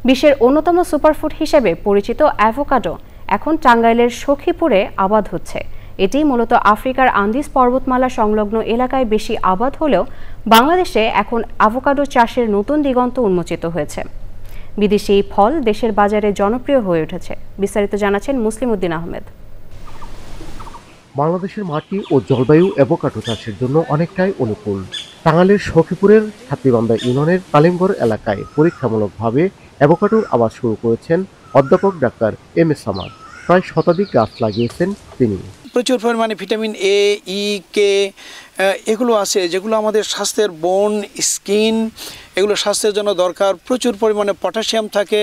বিশ্বের অন্যতম সুপারফুড হিসেবে পরিচিত অ্যাভোকাডো এখন টাঙ্গাইলের সখীপুরে আবাদ হচ্ছে। এটি মূলত আফ্রিকার আন্দিজ পর্বতমালা সংলগ্ন এলাকায় বেশি আবাদ হলেও বাংলাদেশে এখন অ্যাভোকাডো চাষের নতুন দিগন্ত উন্মোচিত হয়েছে। বিদেশি এই ফল দেশের বাজারে জনপ্রিয় হয়ে উঠেছে। বিস্তারিত জানাচ্ছেন মুসলিম উদ্দিন আহমেদ। বাংলাদেশের মাটি ও জলবায়ু অ্যাভোকাডো চাষের জন্য অনেকটাই অনুকূল। টাঙ্গাইলের সখীপুরের হাতিবান্ধা ইউনিয়নের কালিমগড় এলাকায় পরীক্ষামূলকভাবে অ্যাভোকাডোর আবাদ শুরু করেছেন অধ্যাপক ডাক্তার এম এ সামাদ। প্রায় শতাধিক গাছ লাগিয়েছেন তিনি। প্রচুর পরিমাণে ভিটামিন এ, ই, কে এগুলো আছে, যেগুলো আমাদের স্বাস্থ্যের বোন, স্কিন, এগুলো স্বাস্থ্যের জন্য দরকার। প্রচুর পরিমাণে পটাশিয়াম থাকে,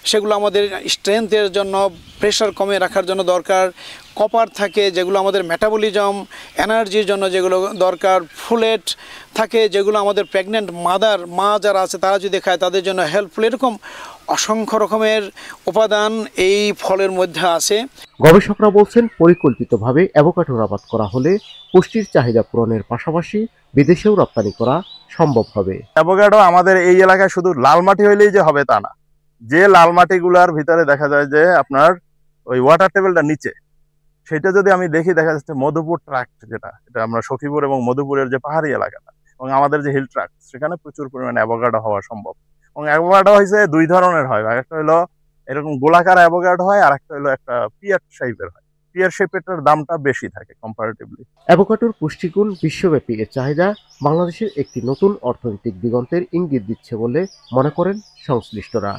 সেগুলো আমাদের স্ট্রেংথের জন্য, প্রেশার কমে রাখার জন্য দরকার। কপার থাকে, যেগুলো আমাদের মেটাবলিজম, এনার্জির জন্য যেগুলো দরকার। ফোলেট থাকে, যেগুলো আমাদের প্রেগনেন্ট মা যারা আছে তারা যদি খায় তাদের জন্য হেল্পফুল। এরকম অসংখ্য রকমের উপাদান এই ফলের মধ্যে আছে। গবেষকরা বলছেন, পরিকল্পিতভাবে অ্যাভোকাডোর আবাদ করা হলে পুষ্টির চাহিদা পূরণের পাশাপাশি বিদেশেও রপ্তানি করা সম্ভব হবে। অ্যাভোকাডো আমাদের এই এলাকায় শুধু লাল মাটি হইলেই যে হবে তা না। যে লাল মাটিগুলার ভিতরে দেখা যায় যে আপনার ওই ওয়াটার টেবিলটা নিচে, সেটা যদি আমি দেখি, দেখা যাচ্ছে মধুপুর ট্রাক্ট, এটা আমরা সখীপুর এবং মধুপুরের যে পাহাড়ি এলাকাটা এবং আমাদের যে হিল ট্রাক্ট, সেখানে প্রচুর পরিমাণে অ্যাভোকাডো হওয়া সম্ভব। এবং অ্যাভোকাডো হয়েছে দুই ধরনের হয়, একটা হলো এরকম গোলাকার অ্যাভোকাডো হয়, আর একটা হলো একটা পিয়ার শেপের হয়। পিয়ার শেপের দামটা বেশি থাকে কম্পারেটিভলি। অ্যাভোকাডোর পুষ্টিগুণ বিশ্বব্যাপী এর চাহিদা বাংলাদেশের একটি নতুন অর্থনৈতিক দিগন্তের ইঙ্গিত দিচ্ছে বলে মনে করেন সংশ্লিষ্টরা।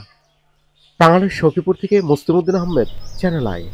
টাঙ্গাইলের সখীপুর থেকে মুসলিম উদ্দিন আহমেদ, চ্যানেল আই।